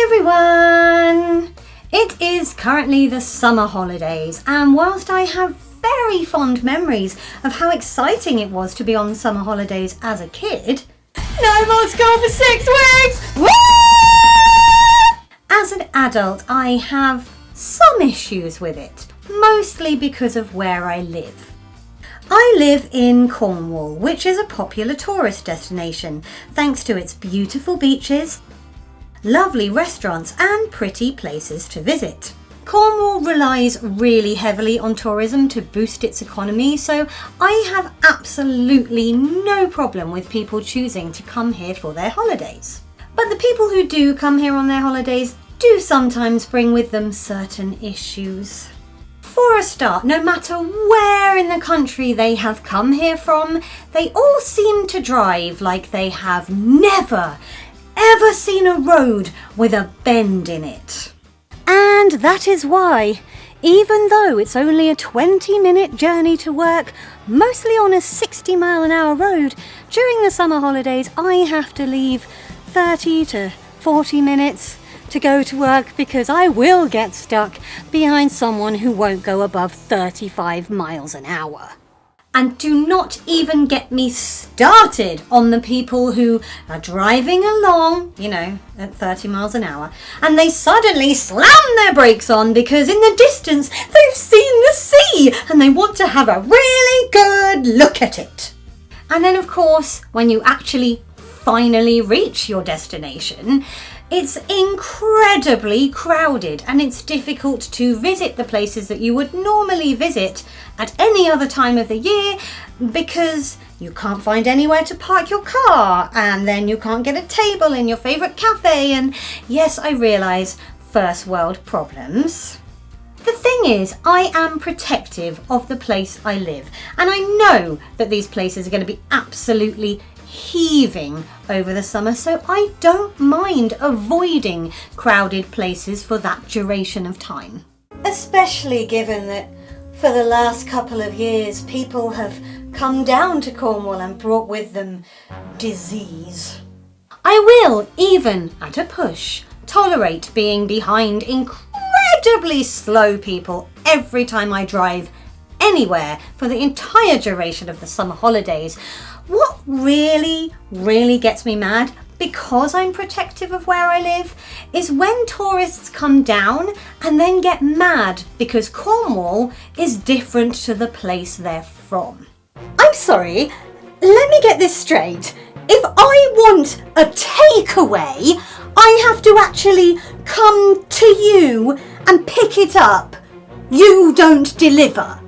everyone! It is currently the summer holidays, and whilst I have very fond memories of how exciting it was to be on summer holidays as a kid, no more school for 6 weeks! Woo! As an adult, I have some issues with it, mostly because of where I live. I live in Cornwall, which is a popular tourist destination, thanks to its beautiful beaches, lovely restaurants and pretty places to visit. Cornwall relies really heavily on tourism to boost its economy, so I have absolutely no problem with people choosing to come here for their holidays. But the people who do come here on their holidays do sometimes bring with them certain issues. For a start, no matter where in the country they have come here from, they all seem to drive like they have never, ever seen a road with a bend in it. And that is why, even though it's only a 20-minute journey to work, mostly on a 60-mile-an-hour road, during the summer holidays I have to leave 30 to 40 minutes to go to work because I will get stuck behind someone who won't go above 35 miles an hour. And do not even get me started on the people who are driving along, at 30 miles an hour, and they suddenly slam their brakes on because in the distance they've seen the sea and they want to have a really good look at it. And then, of course, when you actually finally reach your destination, it's incredibly crowded and it's difficult to visit the places that you would normally visit at any other time of the year because you can't find anywhere to park your car and then you can't get a table in your favourite cafe, and yes, I realise, first world problems. The thing is, I am protective of the place I live, and I know that these places are going to be absolutely heaving over the summer, so I don't mind avoiding crowded places for that duration of time. Especially given that for the last couple of years people have come down to Cornwall and brought with them disease. I will, even at a push, tolerate being behind incredibly slow people every time I drive anywhere for the entire duration of the summer holidays. What really gets me mad, because I'm protective of where I live, is when tourists come down and then get mad because Cornwall is different to the place they're from. I'm sorry, let me get this straight. If I want a takeaway, I have to actually come to you and pick it up. You don't deliver.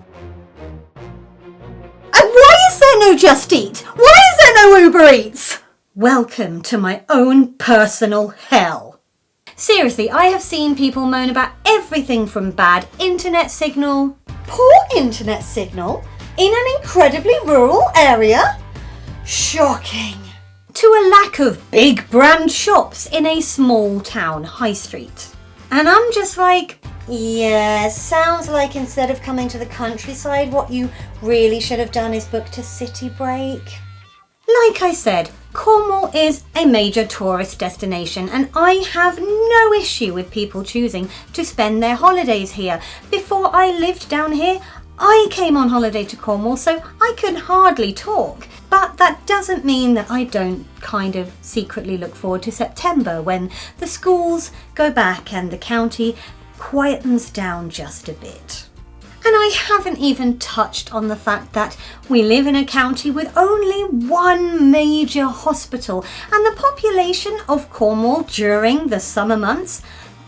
And why is there no Just Eat? Why is there no Uber Eats? Welcome to my own personal hell. Seriously, I have seen people moan about everything from bad internet signal, poor internet signal in an incredibly rural area, shocking, to a lack of big brand shops in a small town high street. And I'm just like, yeah, sounds like instead of coming to the countryside, what you really should have done is booked a city break. Like I said, Cornwall is a major tourist destination and I have no issue with people choosing to spend their holidays here. Before I lived down here, I came on holiday to Cornwall, so I could hardly talk. But that doesn't mean that I don't kind of secretly look forward to September when the schools go back and the county quietens down just a bit. And I haven't even touched on the fact that we live in a county with only one major hospital, and the population of Cornwall during the summer months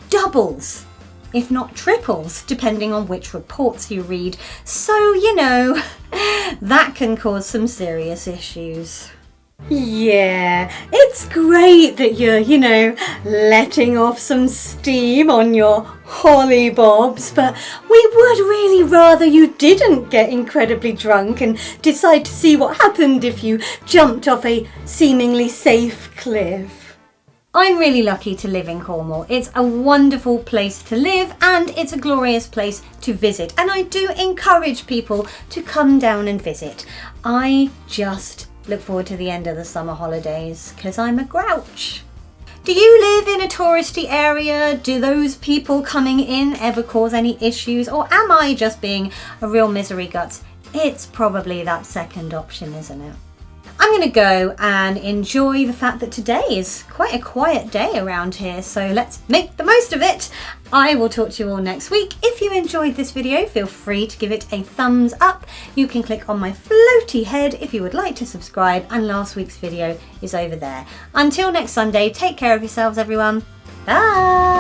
doubles, if not triples, depending on which reports you read. So, that can cause some serious issues. Yeah, it's great that you're, letting off some steam on your hollybobs, but we would really rather you didn't get incredibly drunk and decide to see what happened if you jumped off a seemingly safe cliff. I'm really lucky to live in Cornwall. It's a wonderful place to live and it's a glorious place to visit, and I do encourage people to come down and visit. I just look forward to the end of the summer holidays because I'm a grouch. Do you live in a touristy area? Do those people coming in ever cause any issues? Or am I just being a real misery guts? It's probably that second option, isn't it? I'm going to go and enjoy the fact that today is quite a quiet day around here, so let's make the most of it. I will talk to you all next week. If you enjoyed this video, feel free to give it a thumbs up. You can click on my floaty head if you would like to subscribe, and last week's video is over there. Until next Sunday, take care of yourselves, everyone. Bye!